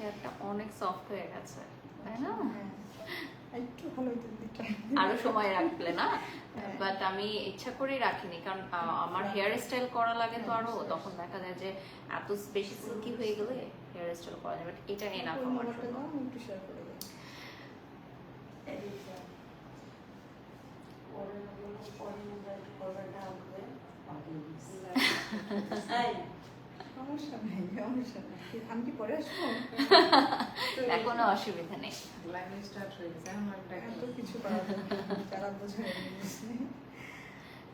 হেয়ারটা অনেক সফট হয়ে গেছে, তাই না? একটু ভালো হইতে আরো সময় রাখলে না, বাট আমি ইচ্ছা করেই রাখিনি, কারণ আমার হেয়ার স্টাইল করা লাগে তো আরো, তখন দেখা যায় যে এত বেশি সিল্কি হয়ে গেলে হেয়ার স্টাইল করা যায়, বাট এটা এনাফ আমার জন্য। একটু শেয়ার করে দিই। সমস্যা নেই, সমস্যা নেই। আমি কি পরে আসবো? কোনো অসুবিধা নেই। এত কিছু করার নেই, যারা বোঝে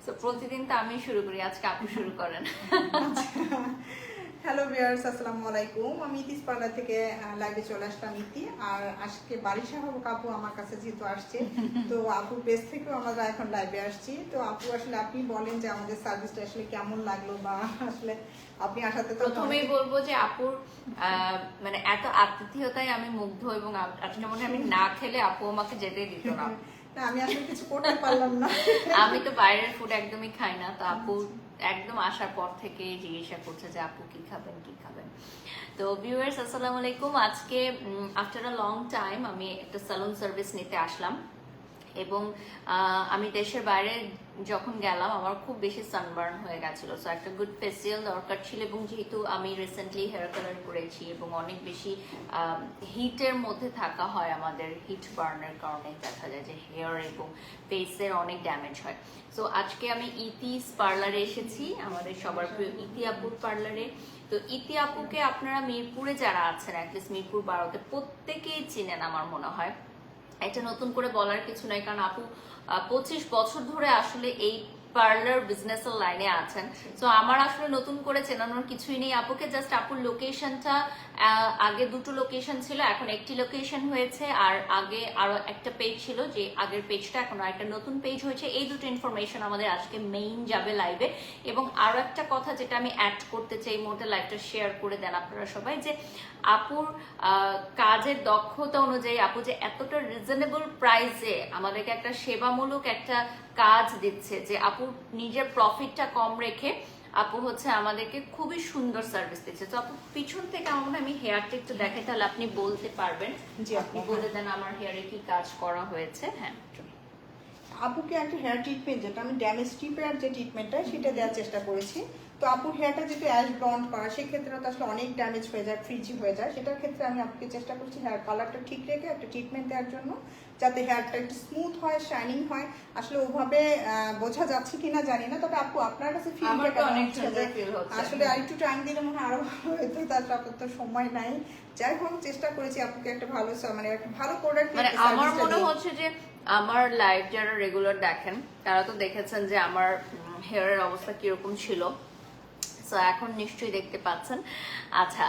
তো প্রতিদিন তো আমি শুরু করি, আজকে আপু শুরু করেন। হ্যালো ভিউয়ার্স, আসসালামু আলাইকুম। আমি ইতিস পার্লার থেকে লাইভে চলে আসলাম ইতি। আর আজকে বারিশা হবুক আপু আমার কাছে যেহেতু আসছে, তো আপুর পেজ থেকেও আমরা এখন লাইভে আসছি। তো আপু আসলে আপনি বলেন যে আমাদের সার্ভিসটা আসলে কেমন লাগলো, বা আসলে আপনি আসাতে তো প্রথমেই বলবো যে আপুর মানে এত আতিথেয়তায় আমি মুগ্ধ, এবং আজকে মনে হয় আমি না খেলে আপু আমাকে যেতেই দিত না। না, আমি আসলে কিছু করতে পারলাম না। আমি তো বাইরের ফুড একদমই খাই না, তো আপু একদম আসার পর থেকে জিজ্ঞাসা করছে যে আপু কি খাবেন কি খাবেন। তো ভিউয়ার্স আসসালামু আলাইকুম। আজকে আফটার আ লং টাইম আমি একটা সালুন সার্ভিস নিতে আসলাম, এবং আমি দেশের বাইরে যখন গেলাম আমার খুব বেশি সানবার্ন হয়ে গেছিলো, সো একটা গুড ফেসিয়াল দরকার ছিল। এবং যেহেতু আমি রিসেন্টলি হেয়ার কালার করেছি এবং অনেক বেশি হিটের মধ্যে থাকা হয়, আমাদের হিট বার্নের কারণে দেখা যায় যে হেয়ার এবং ফেসের অনেক ড্যামেজ হয়। সো আজকে আমি ইতিস পার্লারে এসেছি, আমাদের সবার প্রিয় ইতি আপুর পার্লারে। তো ইতি আপুকে আপনারা মিরপুরে যারা আছেন, অ্যাটলিস্ট মিরপুর 12তে প্রত্যেকেই চিনেন আমার মনে হয়। এটা নতুন করে বলার কিছু নাই, কারণ আপু 25 বছর ধরে আসলে এই পার্লার বিজনেসের লাইনে আছেন। তো আমার আসলে নতুন করে চেনানোর কিছুই নেই আপুকে, জাস্ট আপুর লোকেশনটা, আগে দুটো লোকেশন ছিল, এখন একটি লোকেশন হয়েছে, আর আগে আরো একটা পেজ ছিল, যে আগের পেজটা এখন একটা নতুন পেজ হয়েছে। এই দুটো ইনফরমেশন আমাদের আজকে মেইন যাবে লাইভে। এবং আরো একটা কথা যেটা আমি অ্যাড করতে চাই, এই মুহূর্তে লাইভটা শেয়ার করে দেন আপনারা সবাই, যে আপুর কাজের দক্ষতা অনুযায়ী আপু যে এতটা রিজনেবল প্রাইসে আমাদেরকে একটা সেবামূলক একটা কাজ দিচ্ছে, যে আপু নিজের প্রফিটটা কম রেখে আপু হচ্ছে আমাদেরকে খুবই সুন্দর সার্ভিস দিচ্ছে। তো আপু পিছন থেকে আমার মনে হয় আমি হেয়ারটা একটু দেখাই, তাহলে আপনি বলতে পারবেন। জি, আপনি বলে দেন আমার হেয়ারে কি কাজ করা হয়েছে। হ্যাঁ, আপুকে একটা হেয়ার ট্রিটমেন্ট, যেটা আমি ড্যামেজ রিপেয়ার যে ট্রিটমেন্টটা সেটা দেওয়ার চেষ্টা করেছি। তো আপুর হেয়ারটা যেহেতু অ্যাশ ব্লন্ড করা, সেক্ষেত্রে তো আসলে অনেক ড্যামেজ হয়ে যায়, ফ্রিজি হয়ে যায়। সেটার ক্ষেত্রে আমি আপুকে চেষ্টা করছি হেয়ার কালারটা ঠিক রেখে একটা ট্রিটমেন্ট দেওয়ার জন্য, যাতে হেয়ারটা একটু স্মুথ হয়, শাইনিং হয়। আসলে ওভাবে বোঝা যাচ্ছে কিনা জানি না, তবে আপু আপনার কাছে আসলে আর একটু টাইম দিলে মনে হয় আরো ভালো হতো। তাছাড়া আপনার তো সময় নাই। যাই হোক, চেষ্টা করেছি আপুকে একটা ভালো মানে একটা ভালো প্রোডাক্ট, মানে আমার মনে হচ্ছে যে আমার লাইভ যারা রেগুলার দেখেন তারা তো দেখেছেন যে আমার হেয়ারের অবস্থা কিরকম ছিল, সো এখন নিশ্চয়ই দেখতে পাচ্ছেন। আচ্ছা,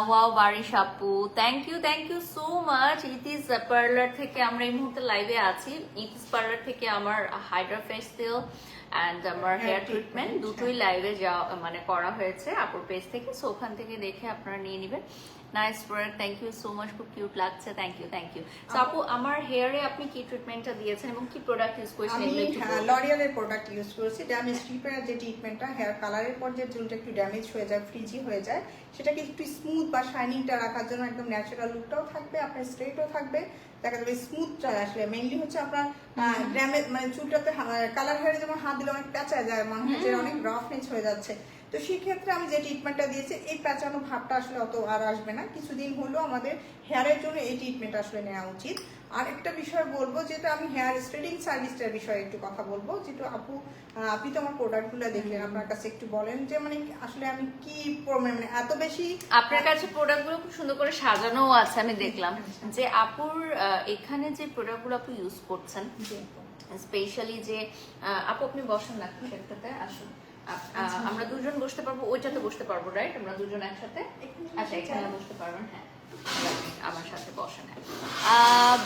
wow Barish apu, thank you so much. ইতিস পার্লার থেকে আমরা এই মুহূর্তে লাইভে আছি। ইতিস পার্লার থেকে আমার হাইড্রা ফেসিয়াল অ্যান্ড আমার হেয়ার ট্রিটমেন্ট দুটোই লাইভে মানে করা হয়েছে আপুর পেজ থেকে, সো ওখান থেকে দেখে আপনারা নিয়ে নেবেন। Nice product, thank you so much, খুব কিউট লাগছে, থ্যাংক ইউ। সো আপু আমার হেয়ারে আপনি কি ট্রিটমেন্টটা দিয়েছেন এবং কি প্রোডাক্ট ইউজ করেছেন? আমি লরিয়ালের প্রোডাক্ট ইউজ করেছি। ড্যামেজ রিপেয়ার যে ট্রিটমেন্টটা, হেয়ার কালারের পর যে চুলটা একটু ড্যামেজ হয়ে যায়, ফ্রিজি হয়ে যায়, সেটাকে একটু স্মুথ বা শাইনিংটা রাখার জন্য, একদম ন্যাচারাল লুকটাও থাকবে, আপনার স্ট্রেটও থাকবে, দেখা যাবে স্মুথটা আসলে মেইনলি হচ্ছে আপনার ড্যামেজ মানে চুলটাতে কালার হেয়ারে যেমন হাত দিলে অনেক প্যাঁচা যায়, মনে হয় যে অনেক রাফনেস হয়ে যাচ্ছে। তো সেক্ষেত্রে আমি যে ট্রিটমেন্টটা দিয়েছি, এই প্যাঁচানো ভাবটা আসলে অত আর আসবে না। কিছুদিন হলেও আমাদের হেয়ারের জন্য এই ট্রিটমেন্ট আসলে নেওয়া উচিত। আর একটা বিষয় বলবো, যেটা আমি হেয়ার স্ট্রেটিং সার্ভিসটার বিষয়ে একটু কথা বলবো, যেটা আপু আপনি তো আমার প্রোডাক্টগুলো দেখলেন, আপনার কাছে একটু বলেন যে মানে আসলে আমি কি মানে এত বেশি আপনার কাছে প্রোডাক্টগুলো খুব সুন্দর করে সাজানোও আছে, আমি দেখলাম যে আপুর এখানে যে প্রোডাক্টগুলো আপু ইউজ করছেন, স্পেশালি যে আপু আপনি বসেন না সেটাতে, আসুন আমরা দুজন বসতে পারবো, ওইটাতে বসতে পারবো, রাইট? আমরা দুজন একসাথে, আচ্ছা এখানে বসতে পারবেন। হ্যাঁ, আমার সাথে বসেন।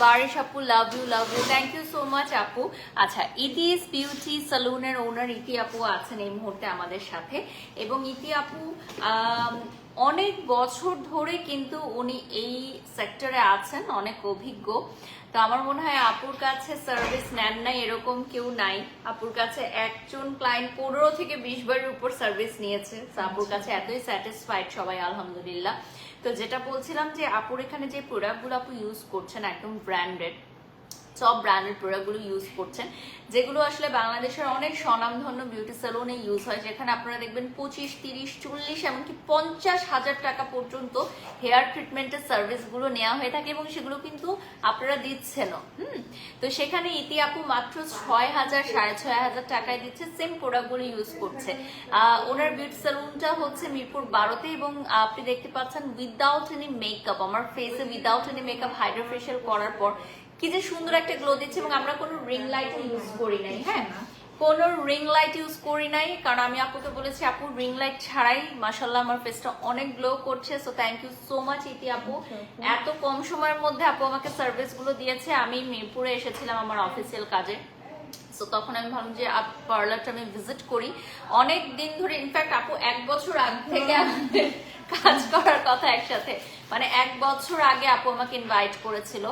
বারিশ আপু, love you, thank you so much আপু। আচ্ছা, ইতিস বিউটি সালুনের ওনার ইতি আপু আছেন এই মুহূর্তে আমাদের সাথে, এবং ইতি আপু অনেক বছর ধরে কিন্তু উনি এই সেক্টরে আছেন, অনেক অভিজ্ঞ। তো আমার মনে হয় আপুর কাছে সার্ভিস নেন নাই এরকম কেউ নাই। আপুর কাছে একজন ক্লায়েন্ট 15 থেকে 20 বারের উপর সার্ভিস নিয়েছে। আপুর কাছে এতই স্যাটিসফাইড সবাই, আলহামদুলিল্লাহ। তো যেটা বলছিলাম যে আপুর এখানে যে প্রোডাক্টগুলো আপু ইউজ করছেন একদম ব্র্যান্ডেড, সব ব্র্যান্ডের প্রোডাক্টগুলো ইউজ করছেন, যেগুলো আসলে বাংলাদেশের অনেক স্বনামধন্য বিউটি সেলুনে ইউজ হয়, যেখানে আপনারা দেখবেন 25, 30, 40 এমনকি 50,000 টাকা পর্যন্ত হেয়ার ট্রিটমেন্টের সার্ভিসগুলো নেওয়া হয়ে থাকে এবং সেগুলো কিন্তু আপনারা দিচ্ছেনও। তো সেখানে ইতি আপু মাত্র 6,000, 6,500 টাকায় দিচ্ছে, সেম প্রোডাক্টগুলো ইউজ করছে। ওনার বিউটি সেলুনটা হচ্ছে মিরপুর 12তে এবং আপনি দেখতে পাচ্ছেন উইদাউট এনি মেকআপ, আমার ফেসে without any makeup Hydra facial করার পর কি যে সুন্দর একটা গ্লো দিচ্ছে। এবং আমরা কোনো রিং লাইট ইউজ করি নাই, হ্যাঁ কোনো রিং লাইট ইউজ করি নাই, কারণ আমি আপুকে বলেছি আপু রিং লাইট ছাড়াই মাশাআল্লাহ আমার ফেসটা অনেক গ্লো করছে। So thank you so much Iti আপু, এত কম সময়ের মধ্যে আপু আমাকে সার্ভিস গুলো দিয়েছে। আমি মিরপুরে এসেছিলাম আমার অফিসিয়াল কাজে, সো তখন আমি ভাবলাম যে পার্লারটা আমি ভিজিট করি। অনেক দিন ধরে, ইনফ্যাক্ট আপু 1 বছর আগে থেকে আমাদের কাজ করার কথা একসাথে, মানে 1 বছর আগে আপু আমাকে ইনভাইট করেছিল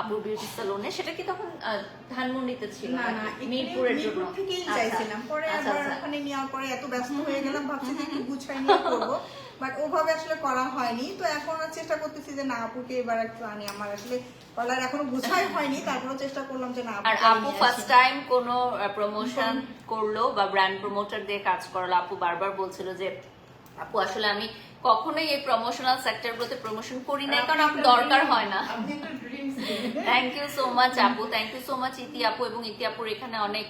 আপুর বিউটি সেলুনে। সেটা কি তখন ধানমন্ডিতে ছিল? না না, মিরপুরের জন্য মিরপুর থেকেই চাইছিলাম, পরে আবার ওখানে নেওয়ার পরে এত ব্যস্ত হয়ে গেলাম, ভাবছি যে একটু গুছাই নিয়ে করবো, বাট ওভাবে আসলে করা হয়নি। তো এখন আর চেষ্টা করতেছি যে না আপুকে এবার একটু আনি, আমার আসলে পার্লার এখনো গুছাই হয়নি, তারপরেও চেষ্টা করলাম যে না আর আপু ফার্স্ট টাইম কোনো প্রমোশন করলো বা ব্র্যান্ড প্রমোটার দিয়ে কাজ করালো। আপু বারবার বলছিল যে আপু আসলে আমি কখনোই এই প্রমোশনাল সেক্টরগুলোতে প্রমোশন করি নাই, কারণ আপু দরকার হয় না। থ্যাংক ইউ সো মাচ আপু, thank you so much Iti আপু। এবং ইতি আপুর এখানে অনেক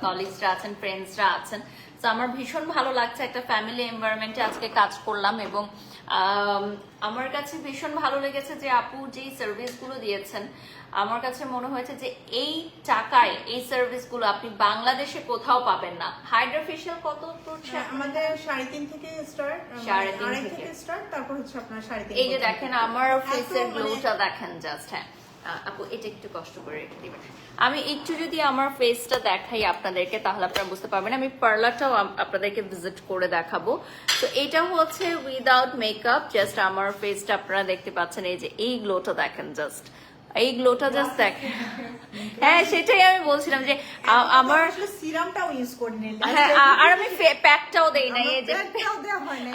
কলিগসরা আছেন, ফ্রেন্ডসরা আছেন। তো আমার ভীষণ ভালো লাগছে, একটা ফ্যামিলি এনভায়রনমেন্টে আজকে কাজ করলাম এবং আমার কাছে ভীষণ ভালো লেগেছে যে আপু যেই সার্ভিসগুলো দিয়েছেন, আমার কাছে মনে হয়েছে যে এই টাকায় এই সার্ভিসগুলো আপনি বাংলাদেশে কোথাও পাবেন না। হাইড্রা ফেশিয়াল কত পড়ছে আমাদের 3.5 থেকে স্টার্ট, 3.5 থেকে স্টার্ট, তারপর হচ্ছে আপনার 3.5। এই যে দেখেন আমার ফেসের গ্লোটা দেখেন জাস্ট। হ্যাঁ আপু এটা একটু কষ্ট করে রেখে দিবেন, আমি একটু যদি আমার ফেসটা দেখাই আপনাদেরকে তাহলে আপনারা বুঝতে পারবেন। আমি পার্লারটাও আপনাদেরকে ভিজিট করে দেখাবো। তো এটা হচ্ছে উইদাউট মেকআপ, জাস্ট আমার ফেসটা আপনারা দেখতে পাচ্ছেন। এই যে এই গ্লোটা দেখেন, জাস্ট এই গ্লোটা জাস্ট দেখেন। হ্যাঁ সেটাই আমি বলছিলাম যে আমার সিরামটাও ইউজ করি নাই, হ্যাঁ আর আমি প্যাকটাও দেই নাই, এই যে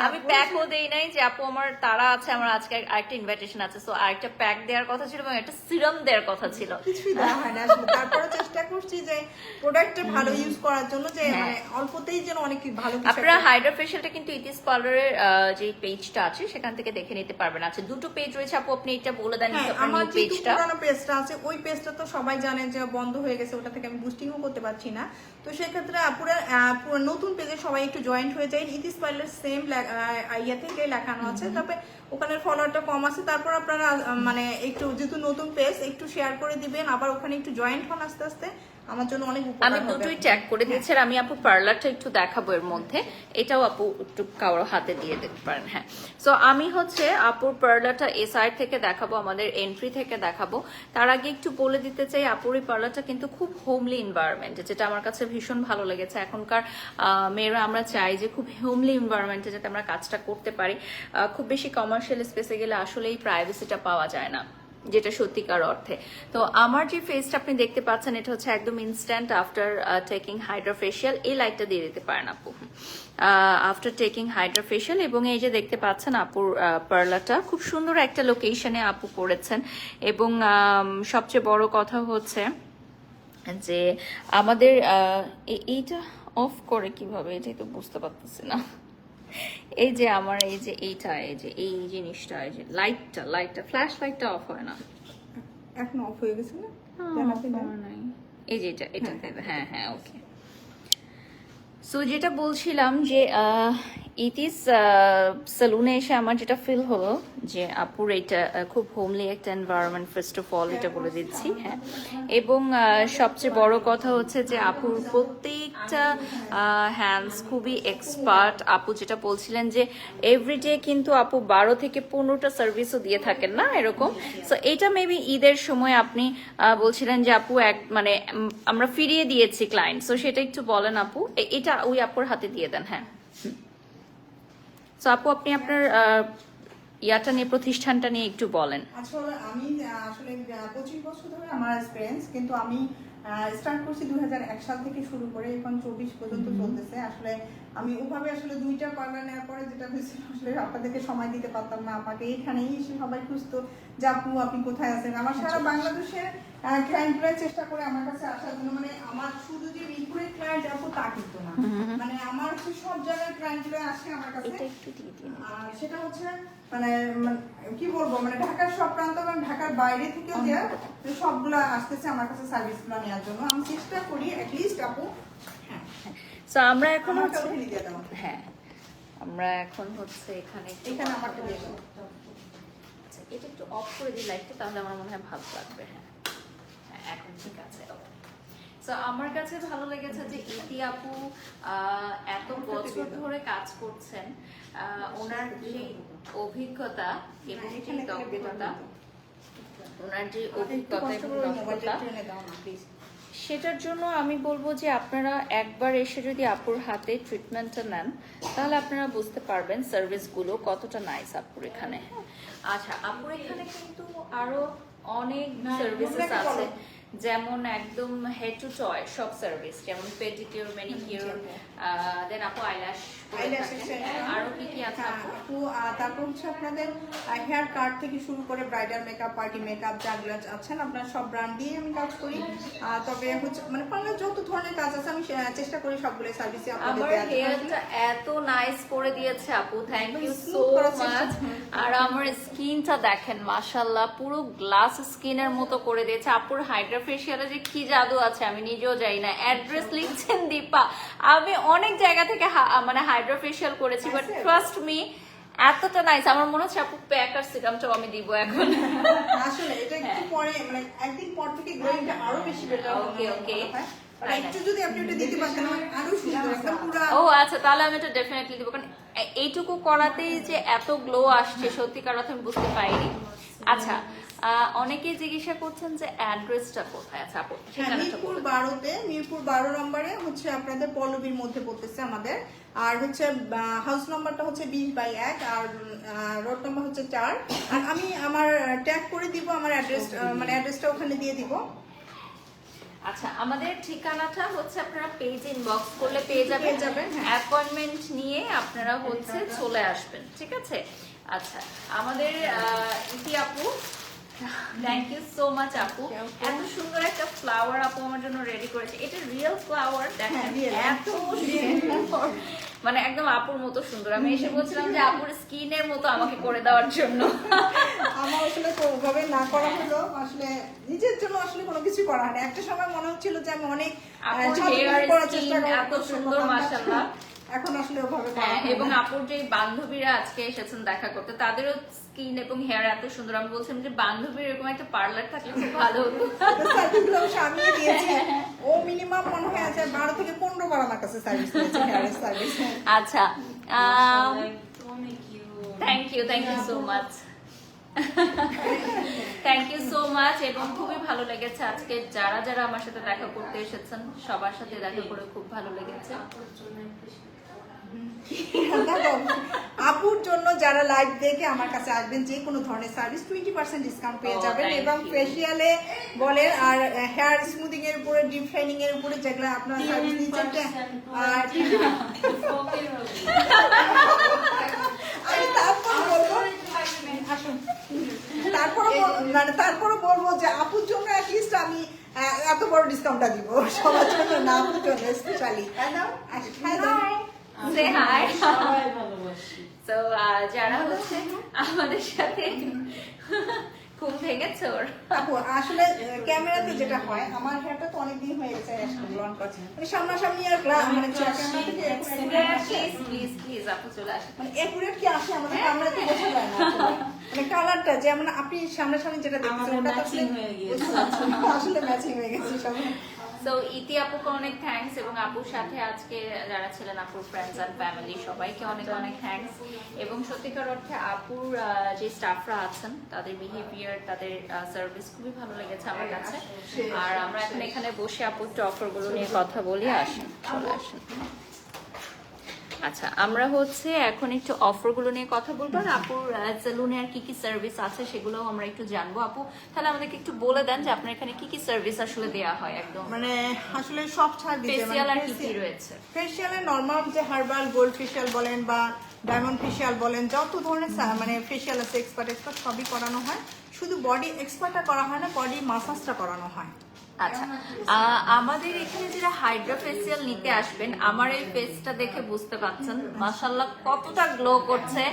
আমি প্যাকও দেই নাই যে আপু আমার তারা আছে, আমার আজকে আরেকটা ইনভাইটেশন আছে, সো আরেকটা প্যাক দেওয়ার কথা ছিল এবং একটা সিরাম দেওয়ার কথা ছিল, কিছুই দেওয়া হয় না আসলে। তারপরে চেষ্টা করছি যে প্রোডাক্টটা ভালো ইউজ করার জন্য, যে মানে অল্পতেই যেন অনেক ভালো কিছু। আপনারা হাইড্রা ফেশিয়ালটা কিন্তু ইতিস পার্লারের যে পেজটা আছে সেখান থেকে দেখে নিতে পারবেন। আচ্ছা দুটো পেজ রয়েছে আপু, আপনি এটা বলে দেন আমার পেজটা। পেজটা আছে, ওই পেজটা তো সবাই জানে যে বন্ধ হয়ে গেছে, ওটা থেকে আমি বুস্টিংও করতে পারছি না। তো সেক্ষেত্রে পুরো নতুন পেজে সবাই একটু জয়েন্ট হয়ে যায়। ইতিস পার্লার সেম ইয়া থেকে লেখানো আছে, তবে ওখানে ফলোয়ারটা কম আছে। তারপর আপনারা মানে একটু যেহেতু নতুন পেজ একটু শেয়ার করে দিবেন, আবার ওখানে একটু জয়েন্ট হন আস্তে আস্তে, আমার জন্য অনেক উপকার হবে। আমি দুটোই ট্যাগ করে দিয়েছি আর আমি আপু পার্লারটা একটু দেখাবো এর মধ্যে, এটাও আপু একটু কারো হাতে দিয়ে দিতে পারেন। হ্যাঁ সো আমি হচ্ছে আপুর পার্লারটা এই সাইড থেকে দেখাবো, আমাদের এন্ট্রি থেকে দেখাবো। তার আগে একটু বলে দিতে চাই আপুর এই পার্লারটা কিন্তু খুব হোমলি এনভায়রনমেন্টে, যেটা আমার কাছে ভীষণ ভালো লেগেছে। এখনকার মেয়েরা আমরা চাই যে খুব হোমলি এনভায়রনমেন্টে যাতে আমরা কাজটা করতে পারি। খুব বেশি কমার্শিয়াল স্পেসে গেলে আসলে এই প্রাইভেসিটা পাওয়া যায় না, যেটা সত্যিকার অর্থে। তো আমার যে ফেসটা আপনি দেখতে পাচ্ছেন এটা হচ্ছে একদম instant after taking Hydra facial. এই লাইটটা দিয়ে দিতে পারেন আপু, আফটার টেকিং হাইড্রা ফেশিয়াল। এবং এই যে দেখতে পাচ্ছেন আপুর পার্লারটা খুব সুন্দর একটা লোকেশনে আপু করেছেন। এবং সবচেয়ে বড় কথা হচ্ছে যে আমাদের এইটা অফ করে কিভাবে, এটাই তো বুঝতে পারতেছি না। এই যে আমার এই যে এইটা, এই যে এই জিনিসটা, এই যে লাইটটা ফ্ল্যাশ লাইটটা অফ হয় না, এখন অফ হয়ে গেছে না? এই যে এটা হ্যাঁ হ্যাঁ ওকে। সো যেটা বলছিলাম যে ইতিস সেলুনে এসে আমার যেটা ফিল হলো যে আপুর এটা খুব হোমলি একটা এনভায়রনমেন্ট, ফার্স্ট অফ অল এটা বলে দিচ্ছি। হ্যাঁ এবং সবচেয়ে বড় কথা হচ্ছে যে আপুর প্রত্যেকটা হ্যান্ডস খুবই এক্সপার্ট। আপু যেটা বলছিলেন যে এভরিডে কিন্তু আপু 12 থেকে 15টা সার্ভিসও দিয়ে থাকেন না এরকম। সো এটা মেবি ঈদের সময় আপনি বলছিলেন যে আপু মানে আমরা ফিরিয়ে দিয়েছি ক্লায়েন্ট, সো সেটা একটু বলেন আপু, এটা ওই আপুর হাতে দিয়ে দেন। হ্যাঁ সো আপু আপনি আপনার ইয়াটা নিয়ে, প্রতিষ্ঠানটা নিয়ে একটু বলেন। আসলে আমি আসলে 25 বছর ধরে আমার এক্সপেরিয়েন্স, কিন্তু আমি স্টার্ট করছি 2001 সাল থেকে শুরু করে এখন 24 পর্যন্ত চলতেছে। আসলে আমি ওভাবে আসলে 2টা পার্লার নেওয়ার পরে যেটা হয়েছিল, আসলে আপনাদেরকে সময় দিতে পারতাম না। আমাকে এখানেই এসে সবাই খুঁজতো যে আপু আপনি কোথায় আছেন। আমার সারা বাংলাদেশের ক্লায়েন্টরা চেষ্টা করে আমার কাছে আসার জন্য, মানে আমার শুধু যে মিরপুরের ক্লায়েন্ট আপু তা কিন্তু না, মানে আমার হচ্ছে সব জায়গার ক্লায়েন্টরা আসে আমার কাছে। আর সেটা হচ্ছে মানে কি বলবো, মানে ঢাকার সব প্রান্ত এবং ঢাকার বাইরে থেকেও যে সবগুলা আসতেছে আমার কাছে সার্ভিসগুলো নেওয়ার জন্য। আমি চেষ্টা করি অ্যাটলিস্ট আপু। সো আমরা এখন আমার হচ্ছে কাউকে দিয়ে দাও। হ্যাঁ আমরা এখন হচ্ছে এখানে আমারটা দিয়ে দাও। আচ্ছা, এটা একটু অফ করে দিই লাইটটা, তাহলে আমার মনে হয় ভালো লাগবে। হ্যাঁ হ্যাঁ, এখন ঠিক আছে। তো আমার কাছে ভালো লেগেছে যে ইতি আপু এত বছর ধরে কাজ করছেন, ওনার যে অভিজ্ঞতা এবং যে দক্ষতা, ওনার যে অভিজ্ঞতা এবং দক্ষতা, সেটার জন্য আমি বলবো যে আপনারা একবার এসে যদি আপুর হাতে ট্রিটমেন্টটা নেন, তাহলে আপনারা বুঝতে পারবেন সার্ভিসগুলো কতটা নাইস আপুর এখানে। আচ্ছা, আপুর এখানে কিন্তু আরো অনেক সার্ভিসেস আছে, যেমন একদম হেড টু টয় সব সার্ভিস, যেমন পেডিকিউর, ম্যানিকিউর, দেন আপু আইল্যাশ, আরো কি কি আছে আপু? তারপর হচ্ছে আপনাদের হেয়ার কাট থেকে শুরু করে ব্রাইডাল মেকআপ, পার্টি মেকআপ, যাগুলো আছেন আপনার সব ব্র্যান্ড দিয়ে আমি কাজ করি। তবে হচ্ছে মানে পার্লার যত ধরনের কাজ আছে আমি চেষ্টা করি সবগুলো সার্ভিসে আপনাদের আমার দেওয়ার জন্য। হেয়ারটা এত নাইস করে দিয়েছে আপু, থ্যাংক ইউ সো মাচ। আর আমার স্কিনটা দেখেন মাশাআল্লাহ, পুরো গ্লাস স্কিনের মতো করে দিয়েছে। আপুর হাইড্রা ফেশিয়ালে যে কি জাদু আছে আমি নিজেও জানি না। অ্যাড্রেস লিখছেন দীপা, আমি অনেক জায়গা থেকে মানে হাইড্রা ফেশিয়াল করেছি, বাট ট্রাস্ট মি এতটা নাইস। আমার মনে হচ্ছে আপু প্যাক আর সিরামটাও আমি দিব এখন। আসলে এটা একটু পরে মানে একদিন পর থেকে গ্লোইংটা আরো বেশি বেটার হবে। ওকে ওকে, একটু যদি আপনি এটা দিতে পারতেন আরো সুন্দর একদম পুরো। ও আচ্ছা, তাহলে আমি এটা ডেফিনেটলি দিব, কারণ এইটুকু করাতেই যে এত গ্লো আসছে সত্যিকার অর্থে আমি বুঝতে পারিনি। আচ্ছা, অনেকেই জিজ্ঞাসা করছেন যে অ্যাড্রেসটা কোথায় আছে আপু? মিরপুর 12-তে, মিরপুর 12 নম্বরে হচ্ছে আপনাদের পল্লবীর মধ্যে পড়তেছে আমাদের। আর হচ্ছে হাউস নাম্বারটা হচ্ছে 20/1 আর রোড নাম্বার হচ্ছে 4। আর আমি আমার ট্যাগ করে দিব আমার অ্যাড্রেস, মানে অ্যাড্রেসটা ওখানে দিয়ে দিব। আচ্ছা, আমাদের ঠিকানাটা হচ্ছে আপনারা পেজ ইনবক্স করলে পেয়ে যাবেন। অ্যাপয়েন্টমেন্ট নিয়ে আপনারা হচ্ছে চলে আসবেন, ঠিক আছে? আচ্ছা, আমাদের ইতি আপু, থ্যাংক ইউ সো মাচ আপু। এত সুন্দর একটা ফ্লাওয়ার আপু আমার জন্য রেডি করেছে। এটা রিয়েল ফ্লাওয়ার, দেখেন এত সুন্দর, মানে একদম আপুর মতো সুন্দর। আমি এসে বলছিলাম যে আপুর স্কিনের মতো আমাকে করে দেওয়ার জন্য। আমার আসলে ওভাবে না করা হলো, আসলে নিজের জন্য আসলে কোনো কিছু করা হয় না। একটা সময় মনে হচ্ছিল যে আমি অনেক করার চেষ্টা করি, এত সুন্দর মাশাআল্লাহ। এখন আসলে ওভাবে এবং আপুর যে বান্ধবীরা আজকে এসেছেন দেখা করতে, তাদেরও স্কিন এবং হেয়ার এত সুন্দর। আমি বলছিলাম যে বান্ধবীর এরকম একটা পার্লার থাকলে খুব ভালো হতো। সার্ভিসগুলো সামিয়ে দিয়েছি। ও মিনিমাম মনে হয় আছে 12 থেকে 15 বার আমার কাছে সার্ভিস দিয়েছে, হেয়ারের সার্ভিস। আচ্ছা, thank you so much, thank you so much. এবং খুবই ভালো লেগেছে আজকে যারা যারা আমার সাথে দেখা করতে এসেছেন, সবার সাথে দেখা করে খুব ভালো লেগেছে। আপুর জন্য যারা লাইভ দেখে আমার কাছে আসবেন, যে কোনো ধরনের সার্ভিস 20% ডিসকাউন্ট পেয়ে যাবেন। এবং ফেসিয়ালে বলেন আর হেয়ার স্মুথিং এর উপরে, ডিপ শাইনিং এর উপরে যেগুলো আপনারা সার্ভিস দিচ্ছেন, আর তারপরে বলবো যে আপুর জন্য অ্যাটলিস্ট আমি এত বড় ডিসকাউন্টটা দিব, সবার জন্য না, আপুর জন্য স্পেশালি। Say hi. So, যারা হচ্ছে আমাদের সাথে ঘুম ভেঙেছে ওর। আপু আসলে ক্যামেরাতে যেটা হয়, আমার হেয়ারটা তো অনেক দিন হয়ে গেছে আসলে ব্লন্ড করছে, মানে সামনাসামনি আর মানে ক্যামেরা থেকে প্লিজ আপু চলে আসেন। মানে একুরেট কি আসে আমাদের ক্যামেরাতে বোঝা যায় না আসলে। মানে কালারটা যেমন আপনি সামনাসামনি যেটা দেখছেন ওটা তো আসলে ম্যাচিং হয়ে গেছে সব। সো ইতি আপুকে অনেক থ্যাঙ্কস, এবং আপুর সাথে আজকে যারা ছিলেন আপুর ফ্রেন্ডস এন্ড ফ্যামিলি সবাইকে অনেক অনেক থ্যাঙ্কস। এবং সত্যিকার অর্থে আপুর যে স্টাফরা আছেন তাদের বিহেভিয়ার, তাদের সার্ভিস খুবই ভালো লেগেছে আমার কাছে। আর আমরা এখন এখানে বসে আপুর অফারগুলো নিয়ে কথা বলি। আসেন, চলে আসেন। আচ্ছা, আমরা হচ্ছে এখন একটু অফারগুলো নিয়ে কথা বলবো আর আপুর সেলুনে আর কি কি সার্ভিস আছে সেগুলো আমরা একটু জানবো। আপু তাহলে আমাদেরকে একটু বলে দেন যে আপনার এখানে কি কি সার্ভিস আসলে দেয়া হয় একদম, মানে আসলে সব ছাড় দিতে ফেসিয়াল আর কি কি রয়েছে? ফেসিয়ালে নরমাল যে হার্বাল গোল্ড ফেসিয়াল বলেন বা ডায়মন্ড ফেসিয়াল বলেন, যত ধরনের মানে ফেসিয়াল আছে এক্সপার্ট সবই করানো হয়। শুধু বডি এক্সপার্টটা করা হয় না, বডি মাসাজটা করানো হয়। আচ্ছা, আমাদের এখানে যারা হাইড্রা ফেসিয়াল নিতে আসবেন, আমার এই ফেসটা দেখে বুঝতে পারছেন মাশাআল্লাহ কতটা গ্লো করছে।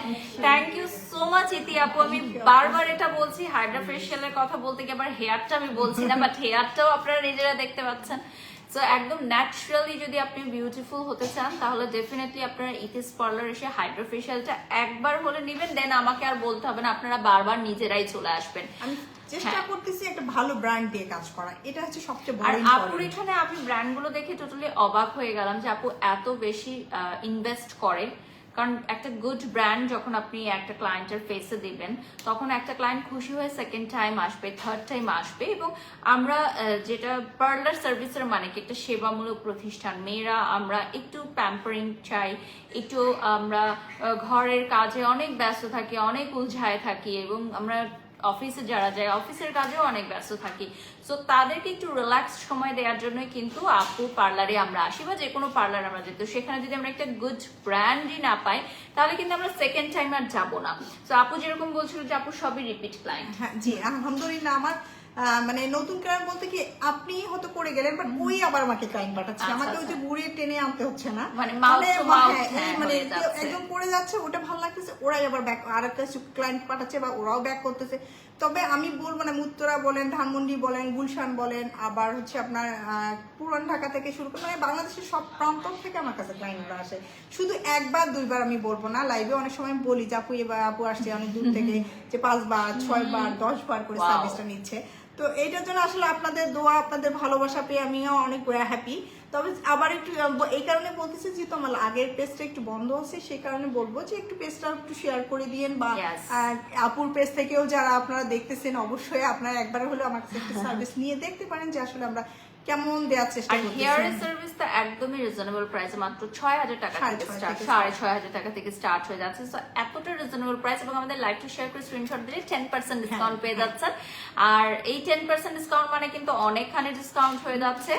Thank you so much Iti আপু। আমি বারবার এটা বলছি, হাইড্রা ফেসিয়ালের কথা বলতে গিয়ে আবার হেয়ারটা আমি বলছি না, বাট হেয়ারটাও আপনারা নিজেরা দেখতে পাচ্ছেন। সো একদম ন্যাচারালি যদি আপনি বিউটিফুল হতে চান তাহলে ডেফিনেটলি আপনারা ইথিস পার্লার এসে হাইড্রা ফেসিয়ালটা একবার হলে নেবেন, দেন আমাকে আর বলতে হবে না, আপনারা বারবার নিজেরাই চলে আসবেন। আমি চেষ্টা করতেছি একটা ভালো ব্র্যান্ড দিয়ে কাজ করা, এটা হচ্ছে সবচেয়ে বড়। আর আপুর এখানে আমি ব্র্যান্ডগুলো দেখে টোটালি অবাক হয়ে গেলাম যে আপু এত বেশি ইনভেস্ট করে। কারণ একটা গুড ব্র্যান্ড যখন আপনি একটা ক্লায়েন্টের ফেসে দিবেন, তখন একটা ক্লায়েন্ট খুশি হয়ে সেকেন্ড টাইম আসবে, থার্ড টাইম আসবে। এবং আমরা যেটা পার্লার সার্ভিসের মানে কি একটা সেবামূলক প্রতিষ্ঠান, মেয়েরা আমরা একটু প্যাম্পারিং চাই, একটু আমরা ঘরের কাজে অনেক ব্যস্ত থাকি, অনেক উলঝায় থাকি, এবং আমরা অফিসে যারা যায় অফিসের কাজেও অনেক ব্যস্ত থাকি। সো তাদেরকে একটু রিল্যাক্স সময় দেওয়ার জন্যই কিন্তু আপু পার্লারে আমরা আসি, বা যে কোনো পার্লার আমরা যেতে, সেখানে যদি আমরা একটা গুড ব্র্যান্ডই না পাই তাহলে কিন্তু আমরা সেকেন্ড টাইম আর যাবো না। সো আপু যেরকম বলছিল যে আপু সবই রিপিট ক্লায়েন্ট। হ্যাঁ জি, আলহামদুলিল্লাহ। আমার মানে নতুন ক্লায়েন্ট বলতে কি আপনি হয়তো করে গেলেন, বাট ওই আবার আমাকে ক্লায়েন্ট পাঠাচ্ছে, আমাকে ওই যে ঘুরে টেনে আনতে হচ্ছে না, মানে মানে একদম করে যাচ্ছে, ওটা ভালো লাগতেছে, ওরাই আবার ব্যাক আর একটা ক্লায়েন্ট পাঠাচ্ছে বা ওরাও ব্যাক করতেছে। তবে আমি বলবো না, উত্তরা বলেন, ধানমন্ডি বলেন, গুলশান বলেন, আবার হচ্ছে আপনার পুরান ঢাকা থেকে শুরু করে মানে বাংলাদেশের সব প্রান্ত থেকে আমার কাছে ক্লায়েন্টরা আসে। শুধু একবার দুইবার আমি বলবো না, লাইভে অনেক সময় বলি যে আপু এবার আপু আসছে অনেক দূর থেকে, যে 5 বার 6 বার 10 বার করে সার্ভিসটা নিচ্ছে। তো এইটার জন্য আসলে আপনাদের দোয়া, আপনাদের ভালোবাসা পেয়ে আমিও অনেক হ্যাপি। তবে আবার একটু এই কারণে বলতেছি যে তোমার আগের পেজটা একটু বন্ধ আছে, সেই কারণে বলবো যে একটু পেজটা একটু শেয়ার করে দিয়েন, বা আপুর পেজ থেকেও যারা আপনারা দেখতেছেন অবশ্যই আপনারা একবার হলেও আমার কাছে একটা সার্ভিস নিয়ে দেখতে পারেন যে আসলে আমরা কেমন দেওয়ার চেষ্টা করতেছি। হেয়ার সার্ভিস তো একদমই রিজনেবল প্রাইসে, মাত্র 6000 টাকা থেকে স্টার্ট, 6500 টাকা থেকে স্টার্ট হয়ে যাচ্ছে। সো এতটা রিজনেবল প্রাইস, এবং আমাদের লাইভ টু শেয়ার করে স্ক্রিনশট দিলে 10% ডিসকাউন্ট পেয়ে যাচ্ছেন। আর এই 10% ডিসকাউন্ট মানে কিন্তু অনেকখানি ডিসকাউন্ট হয়ে যাচ্ছে।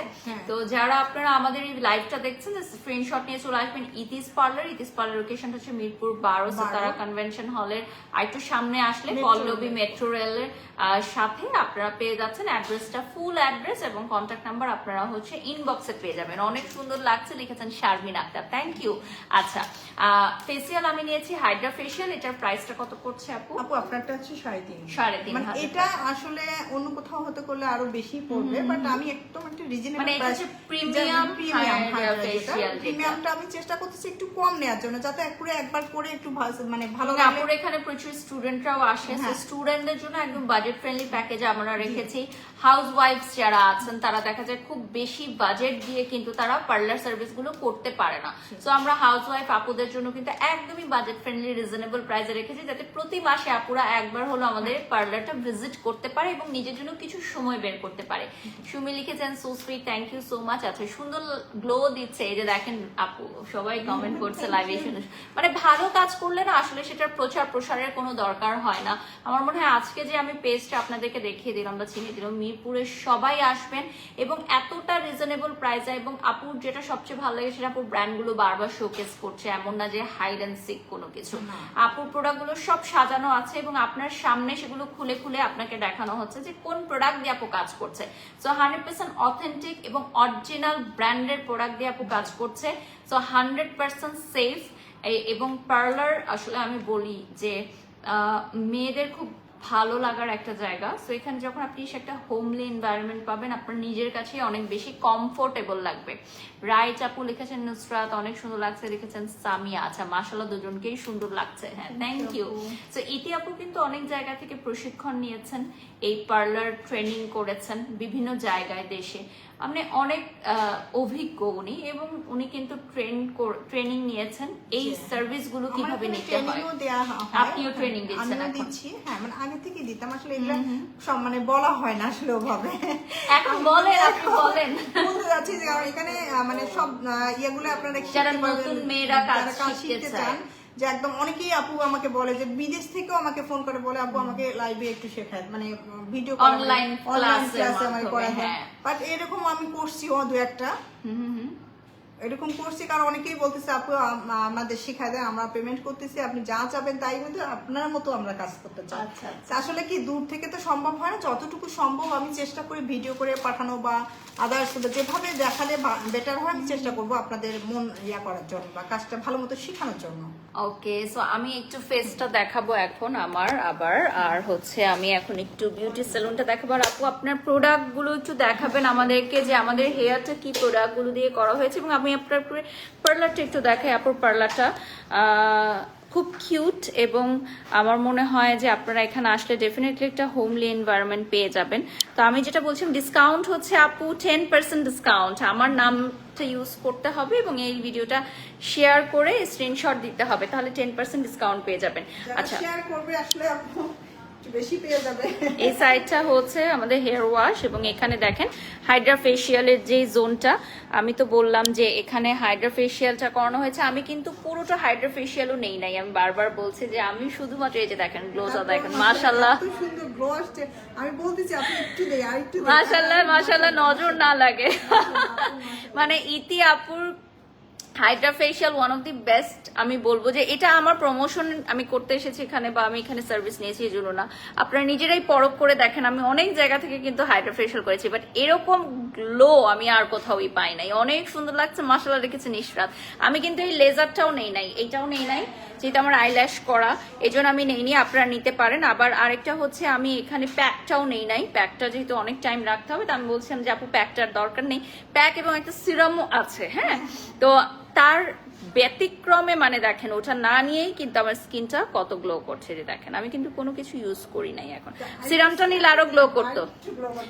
তো যারা আপনারা আমাদের এই লাইভটা দেখছেন, স্ক্রিনশট নিয়ে চলে আসবেন ইথিস পার্লার। ইথিস পার্লার লোকেশনটা হচ্ছে মিরপুর 12 সিতারা কনভেনশন হলের আরেকটু সামনে আসলে পল্লবী মেট্রো রেলের সাথে আপনারা পেয়ে যাচ্ছেন অ্যাড্রেসটা, ফুল অ্যাড্রেস এবং কন্ট্যাক্ট নাম্বার আপনারা হচ্ছে ইনবক্সে পেয়ে যাবেন। অনেক সুন্দর লাগছে, লিখেছেন শারমিন আক্তার, থ্যাংক ইউ। আচ্ছা, ফেসিয়াল আমি নিয়েছি হাইড্রা ফেসিয়াল, এটার প্রাইসটা কত পড়ছে আপু? আপু আপনারটা হচ্ছে 3.5 মানে এটা আসলে অন্য কোথাও হতে করলে আরো বেশি পড়বে, বাট আমি একদম একটা রিজনেবল মানে এটা হচ্ছে প্রিমিয়ামটা আমি চেষ্টা করতেছি একটু কম নেওয়ার জন্য, যাতে একবার করে একটু মানে ভালো লাগে। আপুর এখানে প্রচুর স্টুডেন্টরাও আসে, স্টুডেন্টদের জন্য একদম বাজেট ফ্রেন্ডলি প্যাকেজ আমরা রেখেছি। হাউস ওয়াইফস যারা আছেন তারা দেখা যায় খুব বেশি বাজেট দিয়ে কিন্তু তারা পার্লার সার্ভিস গুলো করতে পারে না। সো আমরা হাউস ওয়াইফ আপুদের জন্য কিন্তু একদমই বাজেট ফ্রেন্ডলি রিজনেবল প্রাইসে রেখেছি, যাতে প্রতি মাসে আপুরা একবার হলো আমাদের পার্লারটা ভিজিট করতে পারে এবং নিজের জন্য কিছু সময় বের করতে পারে। সুমি লিখেছেন so sweet, thank you so much. আচ্ছা, সুন্দর গ্লো দিচ্ছে, এই যে দেখেন আপু সবাই কমেন্ট করছে লাইভে শুনে। মানে ভালো কাজ করলে না আসলে সেটার প্রচার প্রসারের কোনো দরকার হয় না। আমার মনে হয় আজকে যে আমি পেজটা আপনাদেরকে দেখিয়ে দিলাম বা চিনিয়ে দিলাম, মিরপুরে সবাই আসবেন এবং এতটা রিজনেবল প্রাইসে। এবং আপুর যেটা সবচেয়ে ভালো লাগে সেটা আপুর ব্র্যান্ডগুলো বারবার শোকেস করছে, এমন না যে হাইড অ্যান্ড সিক কোনো কিছু। আপুর প্রোডাক্টগুলো সব সাজানো আছে এবং আপনার সামনে সেগুলো খুলে খুলে আপনাকে দেখানো হচ্ছে যে কোন প্রোডাক্ট দিয়ে আপু কাজ করছে। সো 100% অথেন্টিক এবং অরিজিনাল ব্র্যান্ডের প্রোডাক্ট দিয়ে আপু কাজ করছে। So 100% safe. এবং পার্লার আসলে আমি বলি যে মেয়েদের খুব ভালো লাগার একটা জায়গা। সো এখানে যখন আপনি একটা হোমলি এনভায়রনমেন্ট পাবেন, আপনার নিজের কাছে অনেক বেশি কমফোর্টেবল লাগবে। রাইট আপু লিখেছেন নুসরাত, অনেক সুন্দর লাগছে লিখেছেন সামিয়া। আচ্ছা, মাশাআল্লাহ দুজনকেই সুন্দর লাগছে, হ্যাঁ থ্যাংক ইউ। সো ইতি আপু কিন্তু অনেক জায়গা থেকে প্রশিক্ষণ নিয়েছেন, এই পার্লার ট্রেনিং করেছেন বিভিন্ন জায়গায় দেশে। মানে অনেক অভিজ্ঞ উনি, এবং উনি কিন্তু ট্রেনিং নিয়েছেন এই সার্ভিসগুলো কিভাবে নিতে হয়। আপনিও ট্রেনিং দিচ্ছেন? আমিও দিচ্ছি, হ্যাঁ, মানে আগে থেকে দিতাম, আসলে এগুলো সব মানে বলা হয় না আসলে ওভাবে। এখন বলেন, আপনি বলেন। বলতে যাচ্ছি যে এখানে মানে সব ইয়েগুলো আপনারা যারা নতুন মেয়েরা কাজ শিখতে চান, যে একদম অনেকেই আপু আমাকে বলে যে বিদেশ থেকেও আমাকে ফোন করে বলে আপু আমাকে লাইভে একটু শেখায়, মানে ভিডিও অনলাইন ক্লাসে আমার করা হয়। বাট এরকম আমি করছিও দু একটা, এরকম করছি, কারণ অনেকেই বলতেছে আপু আমাদের শিখায় দেয়, আমরা পেমেন্ট করতেছি, আপনি যা চাবেন তাই, কিন্তু আপনার মতো আমরা কাজ করতে চাই। আসলে কি দূর থেকে তো সম্ভব হয় না, যতটুকু সম্ভব আমি চেষ্টা করি ভিডিও করে পাঠানো বা আদার্স যেভাবে দেখালে বেটার হয় আমি চেষ্টা করবো আপনাদের মন ইয়া করার জন্য বা কাজটা ভালো মতো শেখানোর জন্য। ওকে, সো আমি একটু ফেসটা দেখাবো এখন আমার আবার, আর হচ্ছে আমি এখন একটু বিউটি সেলুনটা দেখাবো। আর আপু আপনার প্রোডাক্টগুলো একটু দেখাবেন আমাদেরকে, যে আমাদের হেয়ারটা কি প্রোডাক্টগুলো দিয়ে করা হয়েছে, এবং আমি আপনার পার্লারটা একটু দেখাই। আপুর পার্লারটা খুব কিউট, এবং আমার মনে হয় যে আপনারা এখানে আসলে ডেফিনেটলি একটা হোমলি এনভায়রনমেন্ট পেয়ে যাবেন। তো আমি যেটা বলছিলাম, ডিসকাউন্ট হচ্ছে আপু 10% ডিসকাউন্ট, আমার নামটা ইউজ করতে হবে এবং এই ভিডিওটা শেয়ার করে স্ক্রিনশট দিতে হবে, তাহলে 10% ডিসকাউন্ট পেয়ে যাবেন। আচ্ছা, শেয়ার করবে আসলে আপু বেশি পেয়ে যাবে। এই সাইডটা হচ্ছে আমাদের হেয়ার ওয়াশ, এবং এখানে দেখেন হাইড্রা ফেশিয়ালের যে জোনটা, আমি তো বললাম যে এখানে হাইড্রা ফেশিয়ালটা করানো হয়েছে। আমি কিন্তু পুরোটা হাইড্রা ফেশিয়ালও নেই নাই, আমি বারবার বলছি যে আমি শুধুমাত্র এই যে দেখেন গ্লোটা দেখেন, মাশাআল্লাহ খুব সুন্দর গ্লো আসছে। আমি বলতেছি আপনি একটু দেই, আর একটু মাশাআল্লাহ মাশাআল্লাহ, নজর না লাগে। মানে ইতি আপুর Hydra facial one of the best. আমি বলবো যে এটা আমার প্রমোশন আমি করতে এসেছি এখানে, বা আমি এখানে সার্ভিস নিয়েছি এই জন্য না, আপনারা নিজেরাই পরখ করে দেখেন। আমি অনেক জায়গা থেকে কিন্তু হাইড্রা ফেশিয়াল করেছি, বাট এরকম গ্লো আমি আর কোথাওই পাই নাই। অনেক সুন্দর লাগছে, মাশাআল্লাহ রেখেছে নিশরাত। আমি কিন্তু এই লেজারটাও নেই নাই, এইটাও নেই নাই, যেটা আমার আইল্যাশ করা, এই জন্য আমি নেইনি, আপনারা নিতে পারেন। আবার আরেকটা হচ্ছে আমি এখানে প্যাকটাও নেই নাই, প্যাকটা যেহেতু অনেক টাইম রাখতে হবে, তো আমি বলছিলাম যে আপু প্যাকটার দরকার নেই, প্যাক এবং একটা সিরামও আছে। হ্যাঁ, তো তার ব্যতিক্রমে মানে দেখেন ওটা না নিয়েই কিন্তু আমার স্কিনটা কত গ্লো করছে, যে দেখেন আমি কিন্তু কোনো কিছু ইউজ করি নাই। এখন সিরামটা নিলে আরো গ্লো করতো,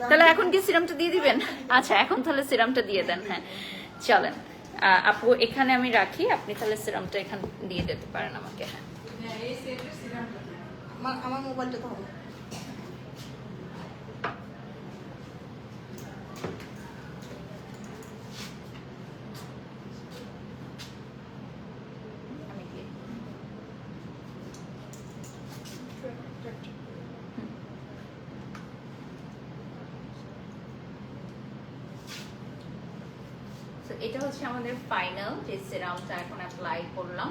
তাহলে এখন কি সিরামটা দিয়ে দিবেন? আচ্ছা, এখন তাহলে সিরামটা দিয়ে দেন। হ্যাঁ চলেন আপু, এখানে আমি রাখি, আপনি তাহলে সিরামটা এখানে দিয়ে দিতে পারেন আমাকে। হ্যাঁ, আমার মোবাইলটা তো হবে। এটা হচ্ছে আমাদের ফাইনাল যে সিরামটা এখন অ্যাপ্লাই করলাম।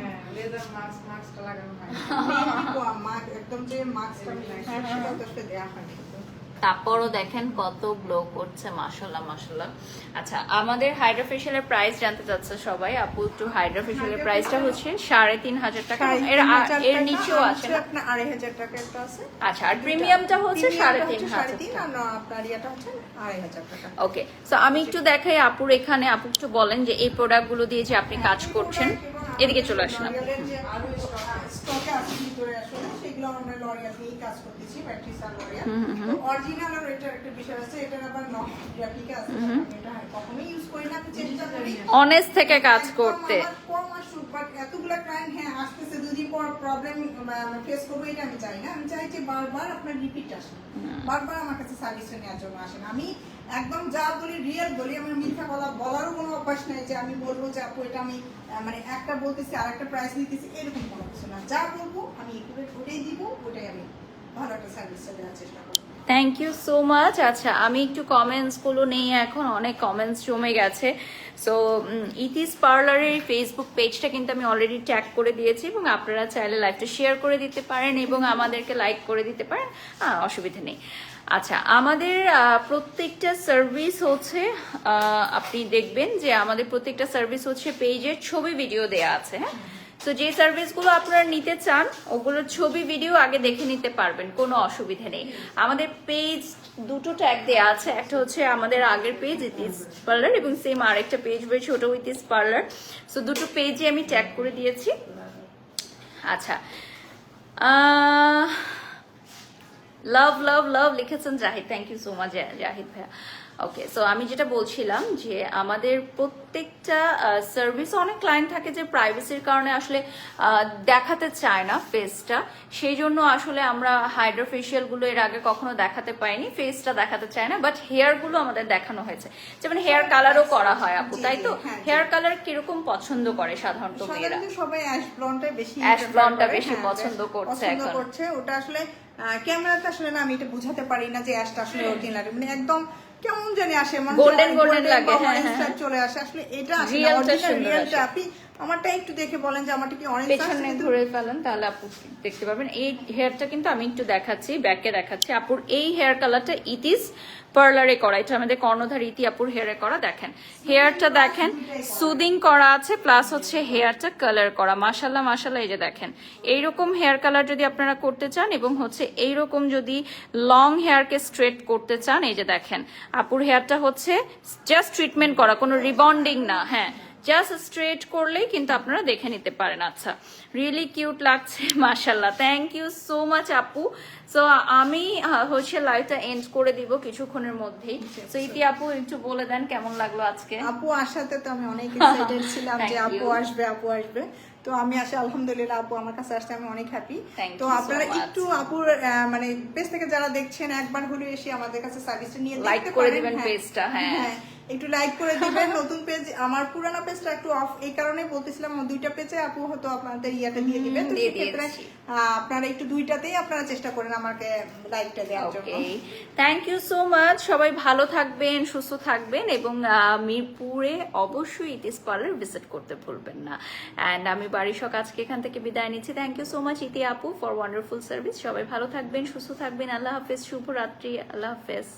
হ্যাঁ, লেজার মাস্কটা লাগানো হয় মাস্ক, একদম যে মাস্কটা সেটা তো দেয়া হয়। তারপরও দেখেন কত গ্লো করছে, মাশাআল্লাহ মাশাআল্লাহ। আচ্ছা, আমাদের হাইড্রা ফেশিয়ালের প্রাইস জানতে চাচ্ছে সবাই। আপু একটু হাইড্রা ফেশিয়ালের প্রাইসটা হচ্ছে 3,500 টাকা, এর নিচেও আছে না? আপনার 2,500 টাকা একটা আছে। আচ্ছা, আর প্রিমিয়ামটা হচ্ছে 3,500 টাকা, আর আপনার ইয়াটা হচ্ছে 2,500 টাকা। ওকে, সো আমি একটু দেখাই আপুর এখানে, আপু একটু বলেন যে এই প্রোডাক্টগুলো দিয়ে যে আপনি কাজ করছেন। এদিকে চলে আসেন আপু। স্টকে আছে ভিতরে, আসলে সেগুলো আমরা লরিয়াল নিয়ে কাজ করতেছি, প্র্যাকটিসার লরিয়াল। তো অরিজিনাল আর এটার একটা বিষয় আছে, এটার আবার নন রেপ্লিকা আছে, এটা কখনোই ইউজ করি না, আমি চেষ্টা করি অনেস্ট থেকে কাজ করতে। কম আসুক, বাট এতগুলা ক্লায়েন্ট হ্যাঁ আসতেছে, দুদিন পর প্রবলেম ফেস করবো, এটা আমি চাই না। আমি চাই যে বারবার আপনার রিপিট আসেন, বারবার আমার কাছে সার্ভিসটা নেওয়ার জন্য আসেন। আমি একদম যা বলি রিয়েল বলি, আমার মিথ্যা বলারও কোনো অভ্যাস নেই যে আমি বলবো যে আপু এটা আমি মানে একটা বলতেছি আর একটা প্রাইস নিতেছি, এরকম কোনো কিছু না। যা বলবো আমি ওটাই দিব, ওটাই আমি ভালো একটা সার্ভিসটা দেওয়ার চেষ্টা করবো। Thank you so much. আচ্ছা, আমি একটু কমেন্টসগুলো নেই, এখন অনেক কমেন্টস জমে গেছে। সো ইতিস পার্লারের ফেসবুক পেজটা কিন্তু আমি অলরেডি ট্যাগ করে দিয়েছি, এবং আপনারা চাইলে লাইভটা শেয়ার করে দিতে পারেন এবং আমাদেরকে লাইক করে দিতে পারেন, অসুবিধা নেই। আচ্ছা, আমাদের প্রত্যেকটা সার্ভিস হচ্ছে আপনি দেখবেন যে আমাদের প্রত্যেকটা সার্ভিস হচ্ছে পেজের ছবি ভিডিও দেয়া আছে। হ্যাঁ, তো যে সার্ভিসগুলো আপনারা নিতে চান ওগুলোর ছবি ভিডিও আগে দেখে নিতে পারবেন, কোনো অসুবিধা নেই। আমাদের পেজ দুটো ট্যাগ দেওয়া আছে, একটা হচ্ছে আমাদের আগের পেজ ইতিস পার্লার, এবং সেম আরেকটা পেজ রয়েছে ওটা ইতিস পার্লার। সো দুটো পেজে আমি ট্যাগ করে দিয়েছি। আচ্ছা, লাভ লাভ লাভ লিখেছেন Zahid, thank you so much Zahid ভাইয়া। ওকে, সো আমি যেটা বলছিলাম যে আমাদের প্রত্যেকটা সার্ভিস, অনেক ক্লায়েন্ট থাকে যে প্রাইভেসির কারণে আসলে দেখাতে চায় না ফেসটা, সেই জন্য আসলে আমরা হাইড্রা ফেশিয়াল গুলো এর আগে কখনো দেখাতে পাইনি, ফেসটা দেখাতে চায় না, বাট হেয়ার গুলো আমাদের দেখানো হয়েছে। যেমন হেয়ার কালারও করা হয় আপু, তাই তো? হ্যাঁ, হেয়ার কালার কিরকম পছন্দ করে সাধারণত মেয়েরা? সবাই অ্যাশ ব্লন্ডটা বেশি অ্যাশ ব্লন্ডটা prefer করে, বেশি হ্যাঁ, পছন্দ করছে এখন। করছে। ওটা আসলে ক্যামেরাতে আসলে না আমি এটা বুঝাতে পারি না যে অ্যাশটা আসলে অরিজিনাল, মানে একদম কেমন জানি আসে, মানে Golden লাগে, হ্যাঁ, হ্যাঁ। চলে আসে, আসলে এটা আসলে রিয়েলটা অরিজিনাল সুন্দর রিয়েলটা। আসে। আপনি আমারটা একটু দেখে বলেন যে আমারটা কি অরেঞ্জ পেছনে ঘুরে ফেলেন তাহলে আপু দেখতে পারবেন। এই হেয়ারটা কিন্তু আমি একটু দেখাচ্ছি, ব্যাকে দেখাচ্ছি। আপুর এই হেয়ার কালারটা ইতিস পার্লারে করা, এটা আমাদের কর্ণধার ইতি আপুর হেয়ারে করা। দেখেন হেয়ারটা দেখেন সুদিং করা আছে, প্লাস হচ্ছে হেয়ারটা কালার করা। মাশাল্লাহ মাশাল্লাহ, এই যে দেখেন এইরকম হেয়ার কালার যদি আপনারা করতে চান এবং হচ্ছে এইরকম যদি লং হেয়ারকে স্ট্রেট করতে চান, এই যে দেখেন আপুর হেয়ারটা হচ্ছে জাস্ট ট্রিটমেন্ট করা, কোনো রিবন্ডিং না, হ্যাঁ জাস্ট স্ট্রেট করলেই কিন্তু আপনারা দেখে নিতে পারেন। আচ্ছা, রিয়েলি কিউট লাগছে, মাশাল্লাহ, থ্যাংক ইউ সো মাচ আপু। সো আমি হচ্ছে লাইভটা এন্ড করে দিব কিছুক্ষণের মধ্যেই। সো ইতি আপু একটু বলে দেন কেমন লাগলো আজকে? আপু আসাতে তো আমি অনেক এক্সাইটেড ছিলাম যে Thank আপু you. আসবে। তো আমি আসে আলহামদুলিল্লাহ, আপু আমার কাছে আসতে আমি অনেক হ্যাপি। Thank তো you so আপনারা much. একটু আপুর মানে পেজ থেকে যারা দেখছেন একবার হলেও এসে আমাদের কাছে সার্ভিসটা নিয়ে Like দেখতে করে পারেন। দিবেন হ্যাঁ, পেজটা, হ্যাঁ। একটু লাইক করে দিবেন। নতুন পেজ, আমার পুরানো পেজটা একটু অফ, এই কারণে বলতেছিলাম আমার দুইটা পেজে আপু হয়তো আপনাদের ইয়াটা দিয়ে দিবে। তো দিয়ে সেক্ষেত্রে দিয়েছি। আপনারা একটু দুইটাতেই আপনারা চেষ্টা করেন আমাকে লাইকটা দেওয়ার জন্য। ওকে, থ্যাংক ইউ সো মাচ। সবাই ভালো থাকবেন, সুস্থ থাকবেন এবং মিরপুরে অবশ্যই ইতিস পার্লার ভিজিট করতে ভুলবেন না। অ্যান্ড আমি বাড়ির সব আজকে এখান থেকে বিদায় নিচ্ছি। Thank you so much Iti আপু ফর ওয়ান্ডারফুল সার্ভিস। সবাই ভালো থাকবেন, সুস্থ থাকবেন। আল্লাহ হাফেজ, শুভরাত্রি, আল্লাহ হাফেজ।